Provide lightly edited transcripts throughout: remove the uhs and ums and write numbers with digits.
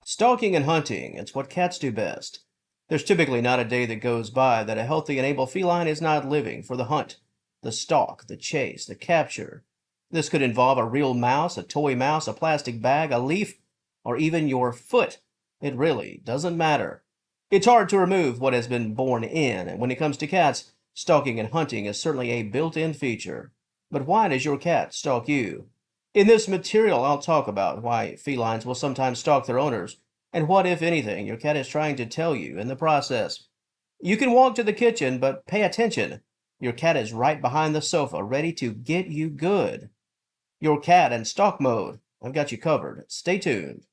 Stalking and hunting, it's what cats do best. There's typically not a day that goes by that a healthy and able feline is not living for the hunt, the stalk, the chase, the capture. This could involve a real mouse, a toy mouse, a plastic bag, a leaf, or even your foot. It really doesn't matter. It's hard to remove what has been born in, and when it comes to cats, stalking and hunting is certainly a built-in feature. But why does your cat stalk you? In this material, I'll talk about why felines will sometimes stalk their owners and what, if anything, your cat is trying to tell you in the process. You can walk to the kitchen, but pay attention. Your cat is right behind the sofa, ready to get you good. Your cat in stalk mode. I've got you covered. Stay tuned.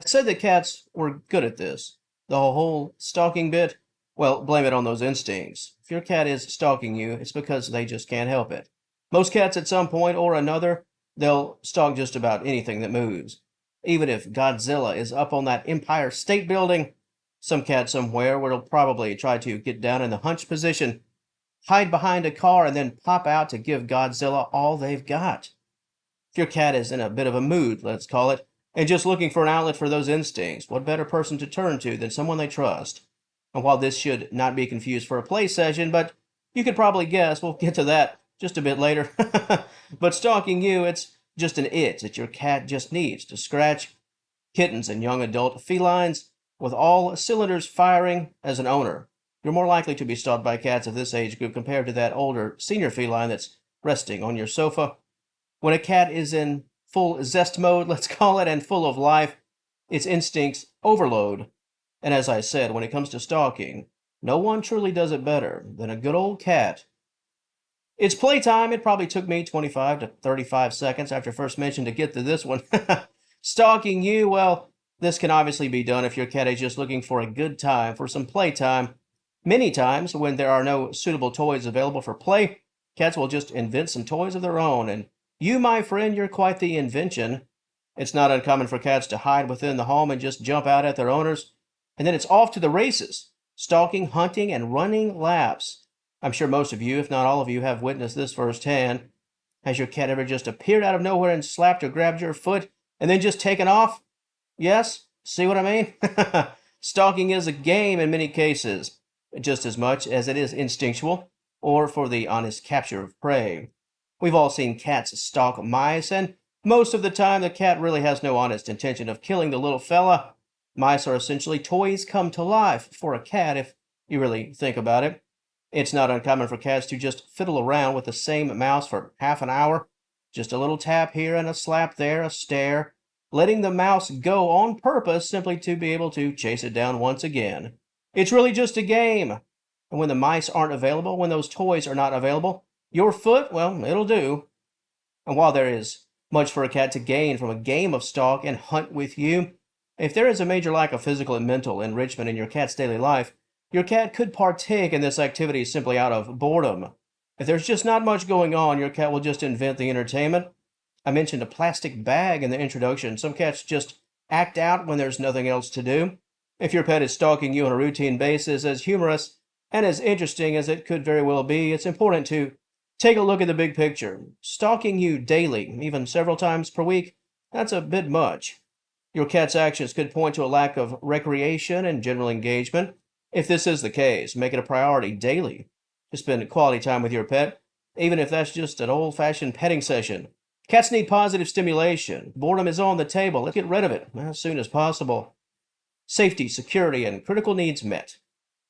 I said that cats were good at this. The whole stalking bit, well, blame it on those instincts. If your cat is stalking you, it's because they just can't help it. Most cats at some point or another, they'll stalk just about anything that moves. Even if Godzilla is up on that Empire State Building, some cat somewhere will probably try to get down in the hunch position, hide behind a car, and then pop out to give Godzilla all they've got. If your cat is in a bit of a mood, let's call it, and just looking for an outlet for those instincts, what better person to turn to than someone they trust? And while this should not be confused for a play session, but you could probably guess, we'll get to that just a bit later. But stalking you, it's just an itch that your cat just needs to scratch. Kittens and young adult felines, with all cylinders firing as an owner, you're more likely to be stalked by cats of this age group compared to that older senior feline that's resting on your sofa. When a cat is in full zest mode, let's call it, and full of life, its instincts overload. And as I said, when it comes to stalking, no one truly does it better than a good old cat. It's playtime. It probably took me 25 to 35 seconds after first mention to get to this one. Stalking you, well, this can obviously be done if your cat is just looking for a good time, for some playtime. Many times, when there are no suitable toys available for play, cats will just invent some toys of their own, and you, my friend, you're quite the invention. It's not uncommon for cats to hide within the home and just jump out at their owners, and then it's off to the races, stalking, hunting, and running laps. I'm sure most of you, if not all of you, have witnessed this firsthand. Has your cat ever just appeared out of nowhere and slapped or grabbed your foot and then just taken off? Yes? See what I mean? Stalking is a game in many cases, just as much as it is instinctual, or for the honest capture of prey. We've all seen cats stalk mice, and most of the time the cat really has no honest intention of killing the little fella. Mice are essentially toys come to life for a cat, if you really think about it. It's not uncommon for cats to just fiddle around with the same mouse for half an hour. Just a little tap here and a slap there, a stare, letting the mouse go on purpose simply to be able to chase it down once again. It's really just a game. And when the mice aren't available, when those toys are not available, your foot, well, it'll do. And while there is much for a cat to gain from a game of stalk and hunt with you, if there is a major lack of physical and mental enrichment in your cat's daily life, your cat could partake in this activity simply out of boredom. If there's just not much going on, your cat will just invent the entertainment. I mentioned a plastic bag in the introduction. Some cats just act out when there's nothing else to do. If your pet is stalking you on a routine basis, as humorous and as interesting as it could very well be, it's important to take a look at the big picture. Stalking you daily, even several times per week, that's a bit much. Your cat's actions could point to a lack of recreation and general engagement. If this is the case, make it a priority daily to spend quality time with your pet, even if that's just an old-fashioned petting session. Cats need positive stimulation. Boredom is on the table. Let's get rid of it as soon as possible. Safety, security, and critical needs met.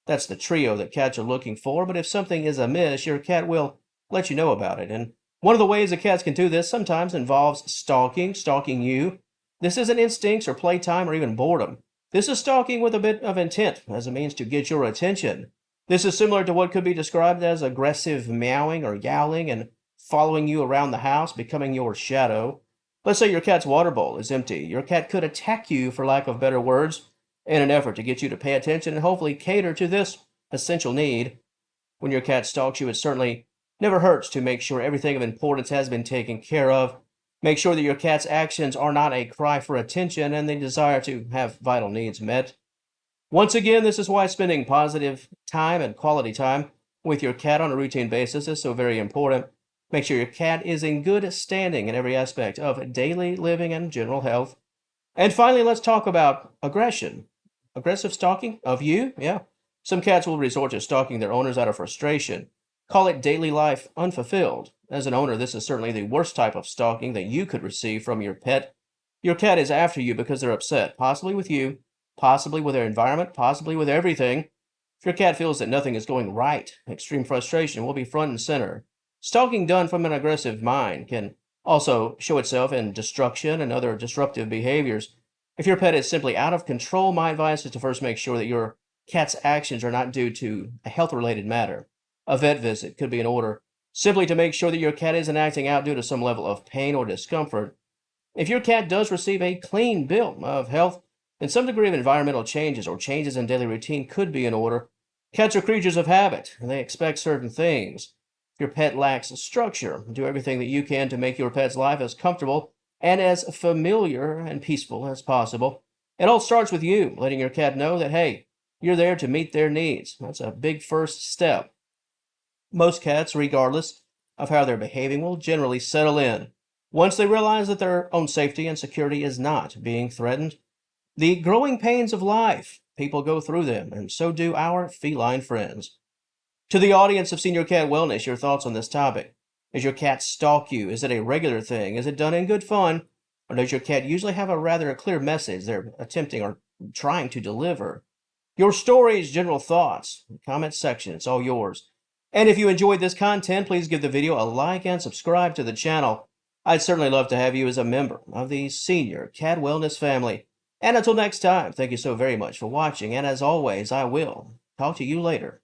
That's the trio that cats are looking for, but if something is amiss, your cat will let you know about it. And one of the ways that cats can do this sometimes involves stalking you. This isn't instincts or playtime or even boredom. This is stalking with a bit of intent as a means to get your attention. This is similar to what could be described as aggressive meowing or yowling and following you around the house, becoming your shadow. Let's say your cat's water bowl is empty. Your cat could attack you, for lack of better words, in an effort to get you to pay attention and hopefully cater to this essential need. When your cat stalks you, it certainly never hurts to make sure everything of importance has been taken care of. Make sure that your cat's actions are not a cry for attention and they desire to have vital needs met. Once again, this is why spending positive time and quality time with your cat on a routine basis is so very important. Make sure your cat is in good standing in every aspect of daily living and general health. And finally, let's talk about aggression. Aggressive stalking of you? Yeah. Some cats will resort to stalking their owners out of frustration. Call it daily life unfulfilled. As an owner, this is certainly the worst type of stalking that you could receive from your pet. Your cat is after you because they're upset, possibly with you, possibly with their environment, possibly with everything. If your cat feels that nothing is going right, extreme frustration will be front and center. Stalking done from an aggressive mind can also show itself in destruction and other disruptive behaviors. If your pet is simply out of control, my advice is to first make sure that your cat's actions are not due to a health related matter. A vet visit could be in order, simply to make sure that your cat isn't acting out due to some level of pain or discomfort. If your cat does receive a clean bill of health, then some degree of environmental changes or changes in daily routine could be in order. Cats are creatures of habit, and they expect certain things. If your pet lacks structure, do everything that you can to make your pet's life as comfortable and as familiar and peaceful as possible. It all starts with you letting your cat know that, hey, you're there to meet their needs. That's a big first step. Most cats, regardless of how they're behaving, will generally settle in once they realize that their own safety and security is not being threatened. The growing pains of life, people go through them, and so do our feline friends. To the audience of Senior Cat Wellness, your thoughts on this topic. Does your cat stalk you? Is it a regular thing? Is it done in good fun? Or does your cat usually have a rather clear message they're attempting or trying to deliver? Your stories, general thoughts, comment section, it's all yours. And if you enjoyed this content, please give the video a like and subscribe to the channel. I'd certainly love to have you as a member of the Senior Cat Wellness family. And until next time, thank you so very much for watching, and as always, I will talk to you later.